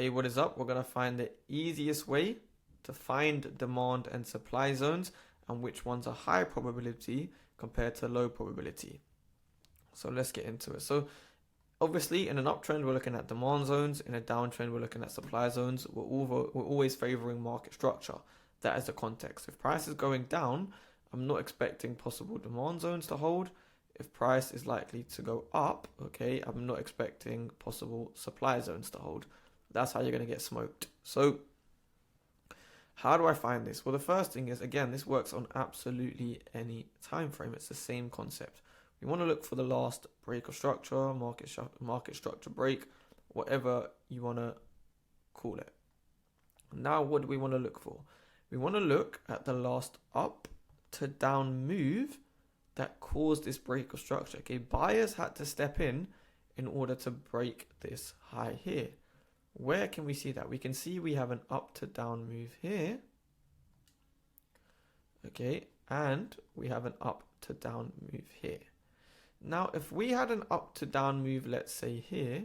Okay, what is up? We're going to find the easiest way to find demand and supply zones and which ones are high probability compared to low probability. So let's get into it. So obviously in an uptrend, we're looking at demand zones. In a downtrend, we're looking at supply zones. We're always favoring market structure. That is the context. If price is going down, I'm not expecting possible demand zones to hold. If price is likely to go up, okay, I'm not expecting possible supply zones to hold. That's how you're going to get smoked. So how do I find this? Well, the first thing is, again, this works on absolutely any time frame. It's the same concept. We want to look for the last break of structure, market structure break, whatever you want to call it. Now, what do we want to look for? We want to look at the last up to down move that caused this break of structure. Okay, buyers had to step in order to break this high here. Where can we see that? We can see we have an up to down move here. Okay, and we have an up to down move here. Now, if we had an up to down move, let's say here,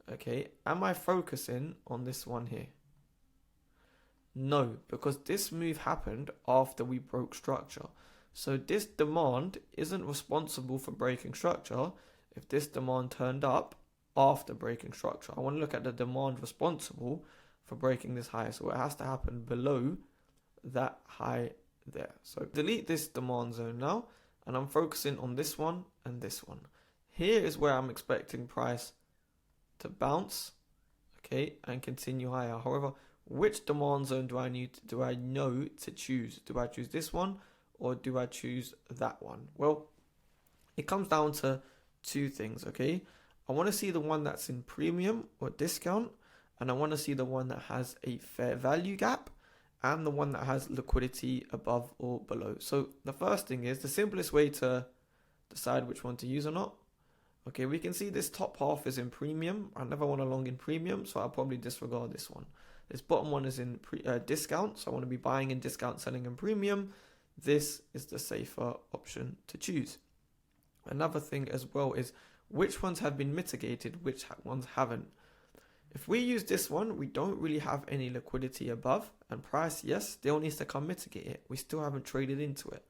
okay, am I focusing on this one here? No, because this move happened after we broke structure. So this demand isn't responsible for breaking structure if this demand turned up after breaking structure. I want to look at the demand responsible for breaking this high. So it has to happen below that high there. So delete this demand zone now, and I'm focusing on this one and this one. Here is where I'm expecting price to bounce, okay, and continue higher. However, which demand zone do I know to choose? Do I choose this one or do I choose that one? Well, it comes down to two things, okay? I want to see the one that's in premium or discount, and I want to see the one that has a fair value gap and the one that has liquidity above or below. So the first thing is the simplest way to decide which one to use or not. Okay, we can see this top half is in premium. I never want to long in premium, so I'll probably disregard this one. This bottom one is in discount, so I want to be buying in discount, selling in premium. This is the safer option to choose. Another thing as well is which ones have been mitigated, which ones haven't. If we use this one, we don't really have any liquidity above, and price, yes, still needs to come mitigate it. We still haven't traded into it.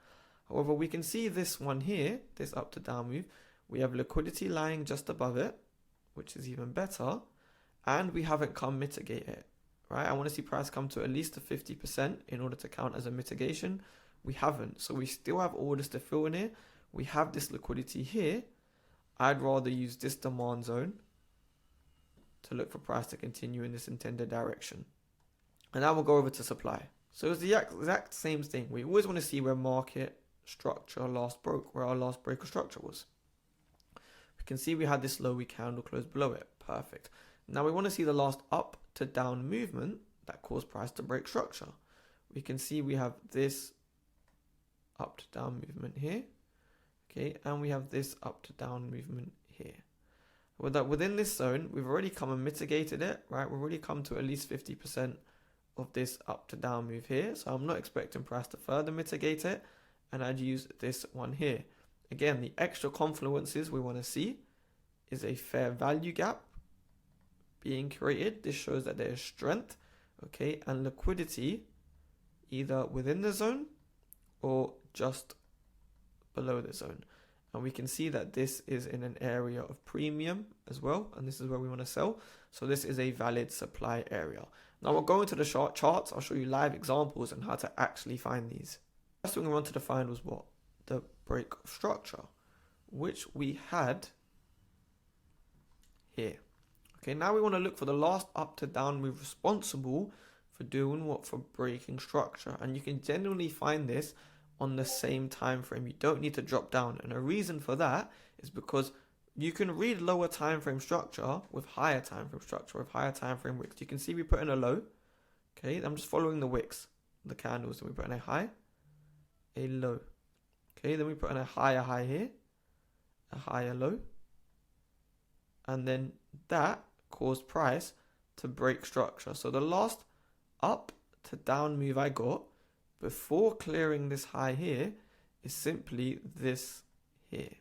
However, we can see this one here, this up to down move. We have liquidity lying just above it, which is even better, and we haven't come mitigate it, right? I want to see price come to at least to 50% in order to count as a mitigation. We haven't, so we still have orders to fill in here. We have this liquidity here. I'd rather use this demand zone to look for price to continue in this intended direction. And now we'll go over to supply. So it's the exact same thing. We always want to see where market structure last broke, where our last break of structure was. We can see we had this low, we candle closed below it. Perfect. Now we want to see the last up to down movement that caused price to break structure. We can see we have this up to down movement here. Okay, and we have this up to down movement here. Within this zone, we've already come and mitigated it, right? We've already come to at least 50% of this up to down move here. So I'm not expecting price to further mitigate it. And I'd use this one here. Again, the extra confluences we want to see is a fair value gap being created. This shows that there is strength, okay, and liquidity either within the zone or just below the zone. And we can see that this is in an area of premium as well, and this is where we want to sell. So this is a valid supply area. Now we'll go into the charts. I'll show you live examples on how to actually find these. First thing we wanted to find was what? The break of structure, which we had here. Okay, now we want to look for the last up to down move responsible for doing what? For breaking structure. And you can generally find this on the same time frame. You don't need to drop down, and a reason for that is because you can read lower time frame structure with higher time frame structure with higher time frame wicks. You can see we put in a low. Okay, I'm just following the wicks, the candles. So we put in a high, a low. Okay, then we put in a higher high here, a higher low, and then that caused price to break structure. So the last up to down move I got before clearing this high here is simply this here.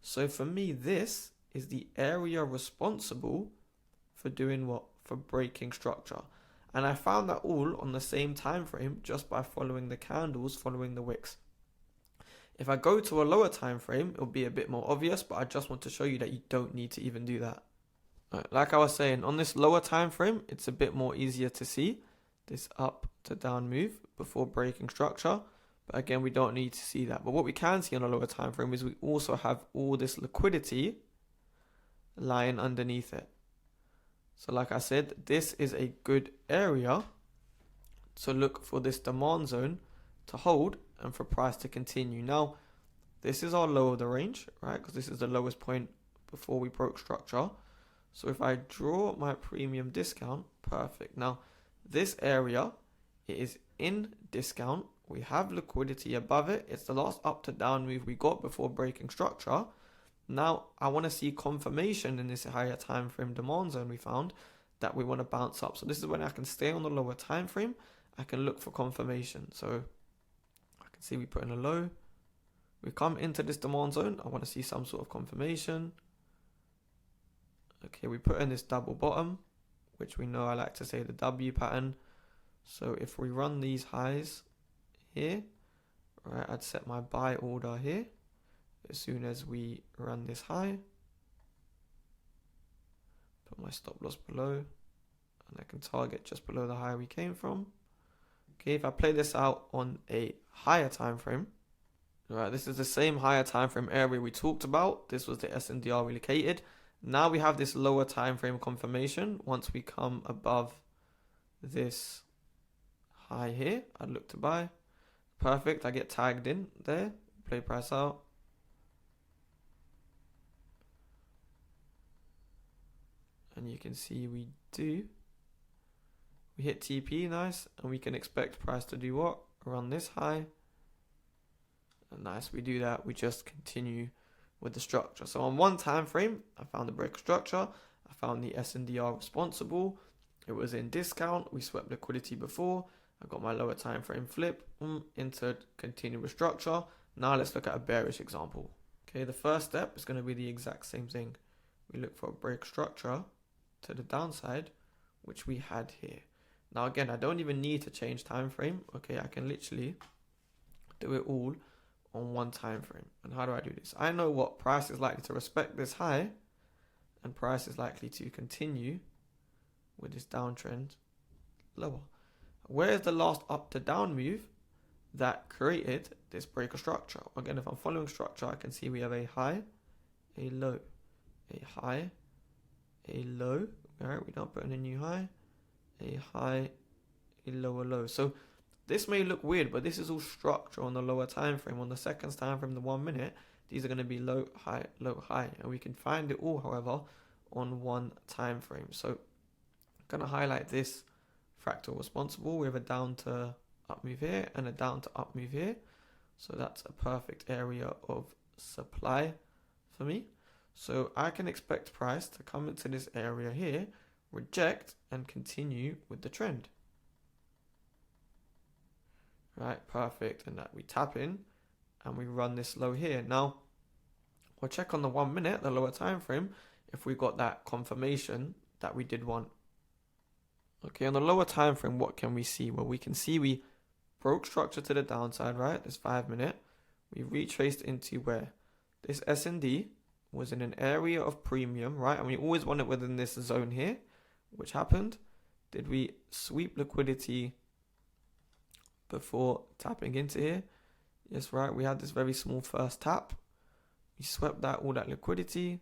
So for me, this is the area responsible for doing what? For breaking structure. And I found that all on the same time frame just by following the candles, following the wicks. If I go to a lower time frame, it'll be a bit more obvious, but I just want to show you that you don't need to even do that. Right, like I was saying, on this lower time frame, it's a bit more easier to see this up to down move before breaking structure. But again, we don't need to see that. But what we can see on a lower time frame is we also have all this liquidity lying underneath it. So like I said, this is a good area to look for this demand zone to hold and for price to continue. Now, this is our low of the range, right? Because this is the lowest point before we broke structure. So if I draw my premium discount, perfect. Now, this area, it is in discount. We have liquidity above it. It's the last up to down move we got before breaking structure. Now, I want to see confirmation in this higher time frame demand zone we found that we want to bounce up. So this is when I can stay on the lower time frame. I can look for confirmation. So I can see we put in a low. We come into this demand zone. I want to see some sort of confirmation. Okay, we put in this double bottom, which we know I like to say the W pattern. So if we run these highs here, right, I'd set my buy order here as soon as we run this high. Put my stop loss below, and I can target just below the high we came from. Okay, if I play this out on a higher time frame, right, this is the same higher time frame area we talked about. This was the SNDR we located. Now we have this lower time frame confirmation. Once we come above this high here, I'd look to buy. Perfect, I get tagged in there. Play price out. And you can see we do. We hit TP, nice. And we can expect price to do what? Around this high. And nice, we do that. We just continue with the structure. So on one time frame, I found the break structure. I found the SNDR responsible. It was in discount. We swept liquidity before. I got my lower time frame flip into continuous structure. Now let's look at a bearish example. Okay, the first step is going to be the exact same thing. We look for a break structure to the downside, which we had here. Now again, I don't even need to change time frame. Okay, I can literally do it all on one time frame. And how do I do this? I know what price is likely to respect this high, and price is likely to continue with this downtrend lower. Where is the last up to down move that created this breaker structure? Again, if I'm following structure, I can see we have a high, a low, a high, a low. All right, we don't put in a new high, a high, a lower low. So this may look weird, but this is all structure on the lower time frame. On the seconds time frame, the 1 minute, these are going to be low, high, and we can find it all, however, on one time frame. So I'm going to highlight this fractal responsible. We have a down to up move here and a down to up move here. So that's a perfect area of supply for me. So I can expect price to come into this area here, reject, and continue with the trend. Right, perfect. And that we tap in and we run this low here. Now, we'll check on the 1 minute, the lower time frame, if we got that confirmation that we did want. Okay, on the lower time frame, what can we see? Well, we can see we broke structure to the downside, right? This 5 minute. We retraced into where? This S&D was in an area of premium, right? And we always want it within this zone here, which happened. Did we sweep liquidity before tapping into here? Yes, right. We had this very small first tap. We swept that, all that liquidity.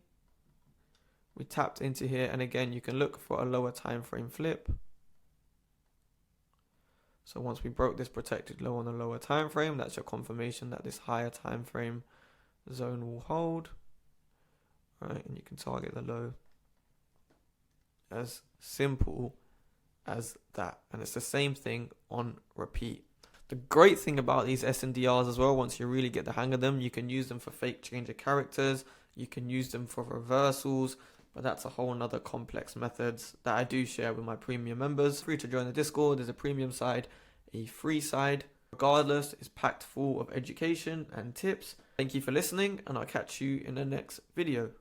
We tapped into here. And again, you can look for a lower time frame flip. So once we broke this protected low on the lower time frame, that's your confirmation that this higher time frame zone will hold. Right, and you can target the low. As simple as that. And it's the same thing on repeat. The great thing about these SNDRs as well, once you really get the hang of them, you can use them for fake change of characters. You can use them for reversals. But that's a whole nother complex methods that I do share with my premium members. Free to join the Discord. There's a premium side, a free side. Regardless, it's packed full of education and tips. Thank you for listening, and I'll catch you in the next video.